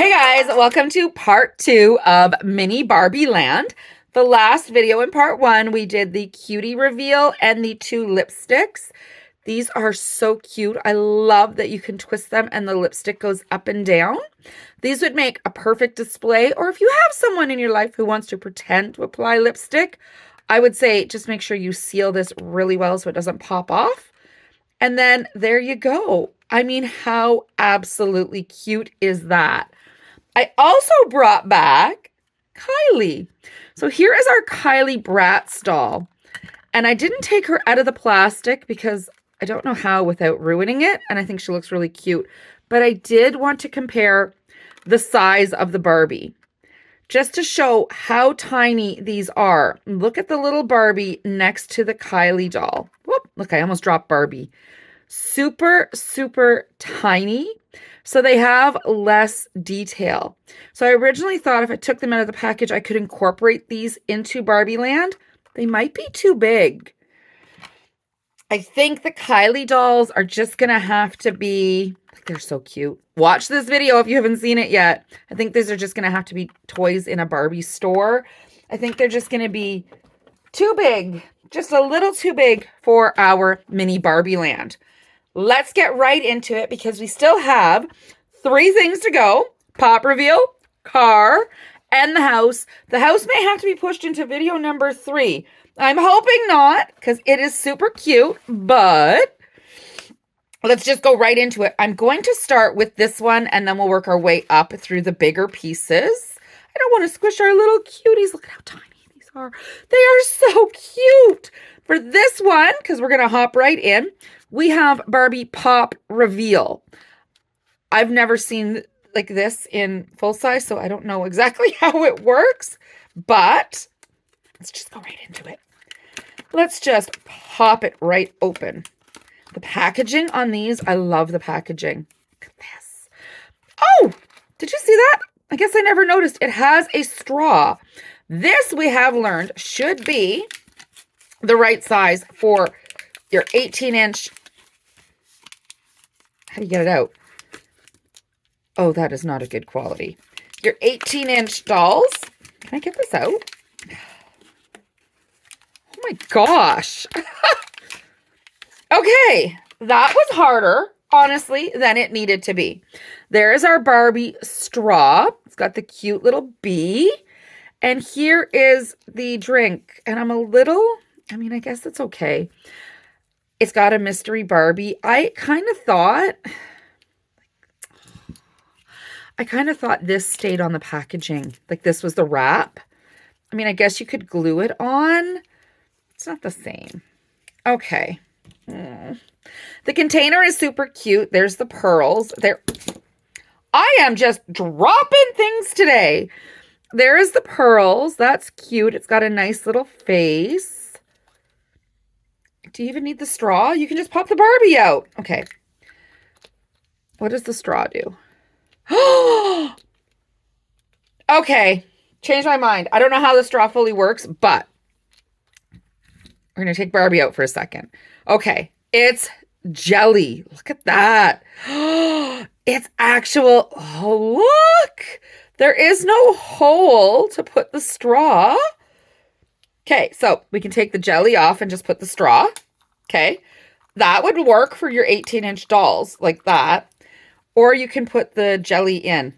Hey guys, welcome to part 2 of Mini Barbie Land. The last video in part 1, we did the cutie reveal and the 2 lipsticks. These are so cute. I love that you can twist them and the lipstick goes up and down. These would make a perfect display, or if you have someone in your life who wants to pretend to apply lipstick, I would say just make sure you seal this really well so it doesn't pop off. And then there you go. I mean, how absolutely cute is that? I also brought back Kylie. So here is our Kylie Bratz doll. And I didn't take her out of the plastic because I don't know how without ruining it. And I think she looks really cute. But I did want to compare the size of the Barbie just to show how tiny these are. Look at the little Barbie next to the Kylie doll. Whoop, look, I almost dropped Barbie. Super, super tiny. So they have less detail. So I originally thought if I took them out of the package, I could incorporate these into Barbie Land. They might be too big. I think the Kylie dolls are just going to have to be, they're so cute. Watch this video if you haven't seen it yet. I think these are just going to have to be toys in a Barbie store. I think they're just going to be too big, just a little too big for our Mini Barbie Land. Let's get right into it because we still have 3 things to go. Pop reveal, car, and the house. The house may have to be pushed into video number 3. I'm hoping not because it is super cute, but let's just go right into it. I'm going to start with this one and then we'll work our way up through the bigger pieces. I don't want to squish our little cuties. Look at how tiny these are. They are so cute. For this one, because we're going to hop right in, we have Barbie Pop Reveal. I've never seen like this in full size, so I don't know exactly how it works, but let's just go right into it. Let's just pop it right open. The packaging on these, I love the packaging. Look at this. Oh, did you see that? I guess I never noticed. It has a straw. This we have learned should be the right size for your 18-inch. How do you get it out? Oh, that is not a good quality. Your 18-inch dolls. Can I get this out? Oh my gosh. Okay, that was harder, honestly, than it needed to be. There is our Barbie straw. It's got the cute little bee. And here is the drink. And I guess it's okay. It's got a mystery Barbie. I kind of thought this stayed on the packaging. Like this was the wrap. I mean, I guess you could glue it on. It's not the same. Okay. The container is super cute. There's the pearls. I am just dropping things today. There is the pearls. That's cute. It's got a nice little face. Do you even need the straw? You can just pop the Barbie out. Okay. What does the straw do? Okay. Change my mind. I don't know how the straw fully works, but we're going to take Barbie out for a second. Okay. It's jelly. Look at that. It's actual. Oh, look. There is no hole to put the straw. Okay, so we can take the jelly off and just put the straw. Okay, that would work for your 18-inch dolls like that. Or you can put the jelly in.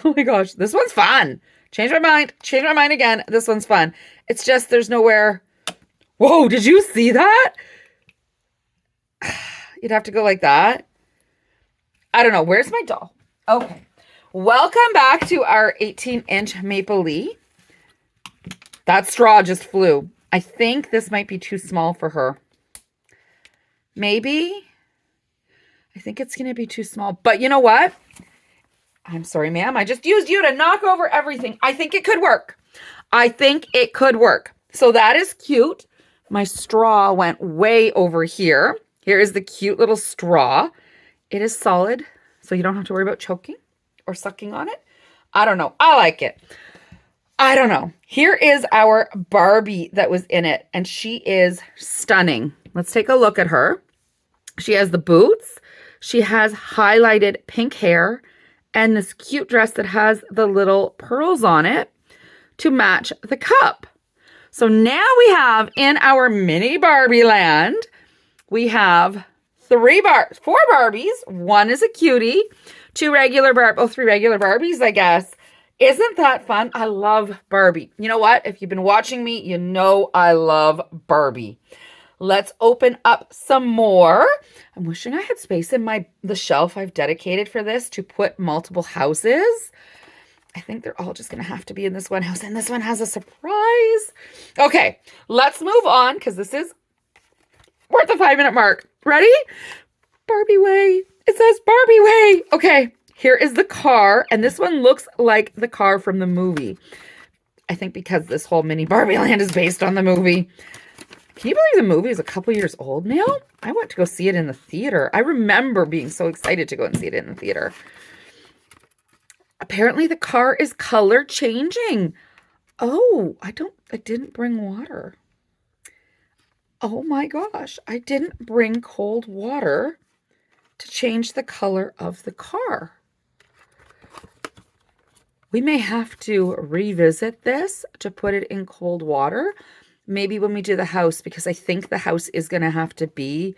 Oh my gosh, this one's fun. Change my mind again. This one's fun. It's just there's nowhere. Whoa, did you see that? You'd have to go like that. I don't know. Where's my doll? Okay. Welcome back to our 18-inch Maple Leaf. That straw just flew. I think this might be too small for her. Maybe. I think it's going to be too small. But you know what? I'm sorry, ma'am. I just used you to knock over everything. I think it could work. So that is cute. My straw went way over here. Here is the cute little straw. It is solid, so you don't have to worry about choking or sucking on it. I don't know. I like it. I don't know. Here is our Barbie that was in it, and she is stunning. Let's take a look at her. She has the boots. She has highlighted pink hair and this cute dress that has the little pearls on it to match the cup. So now we have in our mini Barbie land, we have four Barbies. One is a cutie, three regular Barbies, I guess. Isn't that fun? I love Barbie. You know what? If you've been watching me, you know I love Barbie. Let's open up some more. I'm wishing I had space in the shelf I've dedicated for this to put multiple houses. I think they're all just going to have to be in this one house, and this one has a surprise. Okay, let's move on because we're at the 5-minute mark. Ready? Barbie way. It says Barbie way. Okay, here is the car, and this one looks like the car from the movie. I think because this whole mini Barbie land is based on the movie. Can you believe the movie is a couple years old now? I went to go see it in the theater. I remember being so excited to go and see it in the theater. Apparently the car is color changing. Oh, I didn't bring water. Oh my gosh, I didn't bring cold water to change the color of the car. We may have to revisit this to put it in cold water. Maybe when we do the house, because I think the house is going to have to be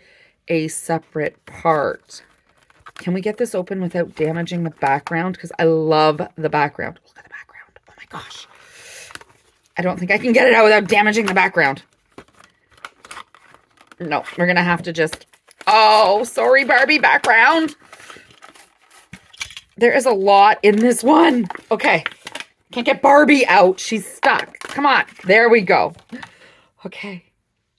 a separate part. Can we get this open without damaging the background? Because I love the background. Look at the background. Oh my gosh. I don't think I can get it out without damaging the background. No, we're going to have to just... Oh, sorry, Barbie background. There is a lot in this one. Okay. Can't get Barbie out. She's stuck. Come on. There we go. Okay.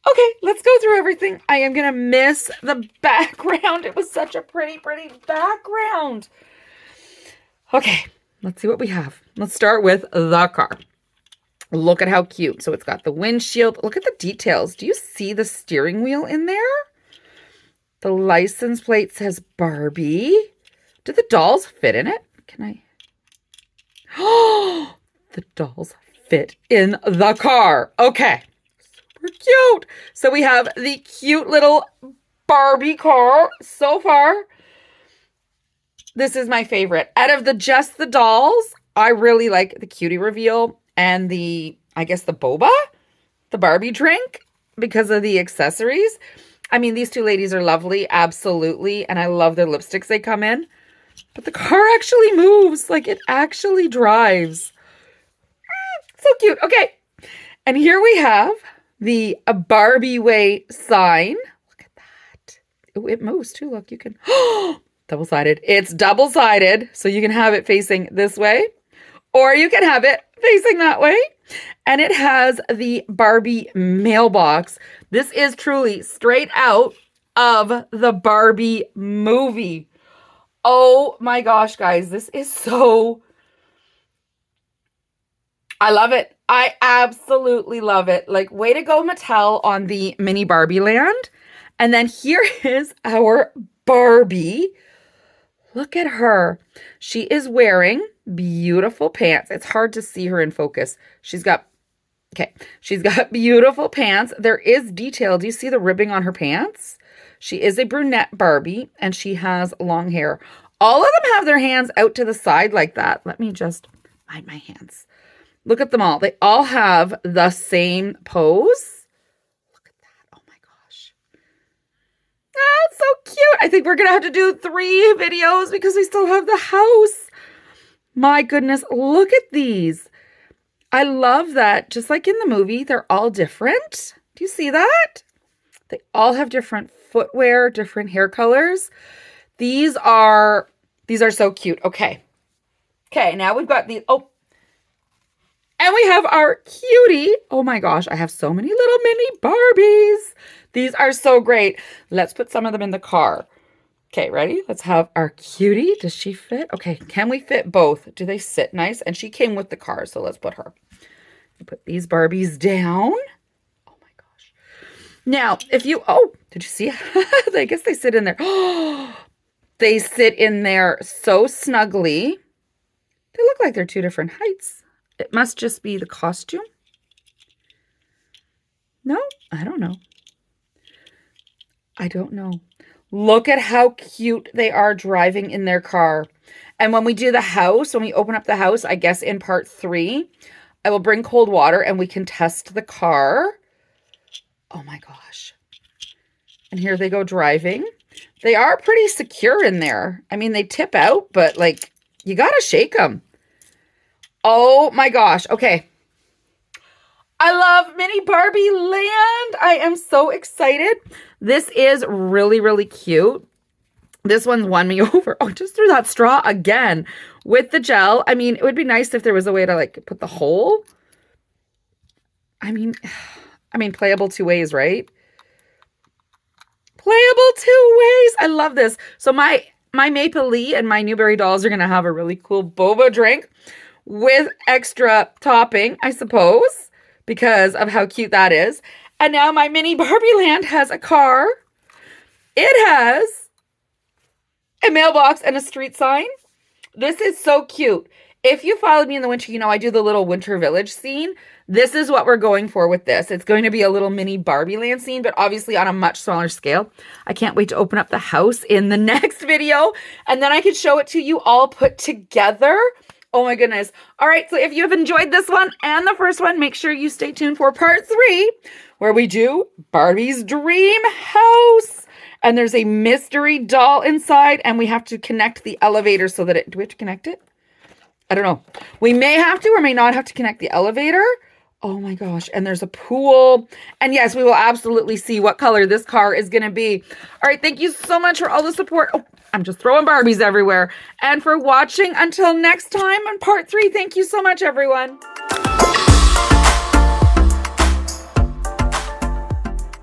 Okay, let's go through everything. I am going to miss the background. It was such a pretty, pretty background. Okay, let's see what we have. Let's start with the car. Look at how cute. So it's got the windshield. Look at the details. Do you see the steering wheel in there? The license plate says Barbie. Do the dolls fit in it? Can I? Oh, the dolls fit in the car. Okay. Super cute. So we have the cute little Barbie car so far. This is my favorite. Out of just the dolls, I really like the cutie reveal and I guess the boba, the Barbie drink, because of the accessories. I mean, these two ladies are lovely, absolutely, and I love their lipsticks they come in. But the car actually moves, like it actually drives. So cute. Okay, and here we have the Barbie Way sign. Look at that. Oh, it moves too. Look, you can... double-sided. It's double-sided, so you can have it facing this way, or you can have it facing that way. And it has the Barbie mailbox. This is truly straight out of the Barbie movie. Oh my gosh, guys, this is so... I love it. I absolutely love it. Like, way to go, Mattel, on the mini Barbie land. And then here is our Barbie. Look at her. She is wearing beautiful pants. It's hard to see her in focus. She's got beautiful pants. There is detail. Do you see the ribbing on her pants? She is a brunette Barbie, and she has long hair. All of them have their hands out to the side like that. Let me just hide my hands. Look at them all. They all have the same pose. Look at that. Oh my gosh. Ah, it's so cute. I think we're going to have to do 3 videos because we still have the house. My goodness, look at these. I love that. Just like in the movie, they're all different. Do you see that? They all have different footwear, different hair colors. These are so cute. Okay. Okay, now we've got these. Oh, and we have our cutie. Oh my gosh, I have so many little mini Barbies. These are so great. Let's put some of them in the car. Okay, ready? Let's have our cutie. Does she fit? Okay, can we fit both? Do they sit nice? And she came with the car, so let's put her. Put these Barbies down. Oh my gosh. Now, did you see? I guess they sit in there. They sit in there so snugly. They look like they're 2 different heights. It must just be the costume. No, I don't know. I don't know. Look at how cute they are driving in their car. And when we do the house, when we open up the house, I guess in part 3, I will bring cold water and we can test the car. Oh my gosh. And here they go driving. They are pretty secure in there. I mean, they tip out, but like, you gotta shake them. Oh my gosh. Okay. I love Mini Barbie Land. I am so excited. This is really, really cute. This one's won me over. Oh, just threw that straw again with the gel. I mean, it would be nice if there was a way to like put the hole. I mean, playable 2 ways, right? Playable 2 ways. I love this. So my Maple Lee and my Newberry dolls are going to have a really cool boba drink with extra topping, I suppose, because of how cute that is. And now my Mini Barbie Land has a car. It has a mailbox and a street sign. This is so cute. If you followed me in the winter, you know I do the little winter village scene. This is what we're going for with this. It's going to be a little mini Barbie Land scene, but obviously on a much smaller scale. I can't wait to open up the house in the next video, and then I can show it to you all put together. Oh my goodness. All right, so if you have enjoyed this one and the first one, make sure you stay tuned for part 3, where we do Barbie's dream house. And there's a mystery doll inside, and we have to connect the elevator so that do we have to connect it? I don't know. We may have to or may not have to connect the elevator. Oh my gosh. And there's a pool. And yes, we will absolutely see what color this car is going to be. All right. Thank you so much for all the support. Oh, I'm just throwing Barbies everywhere. And for watching. Until next time on part 3. Thank you so much, everyone.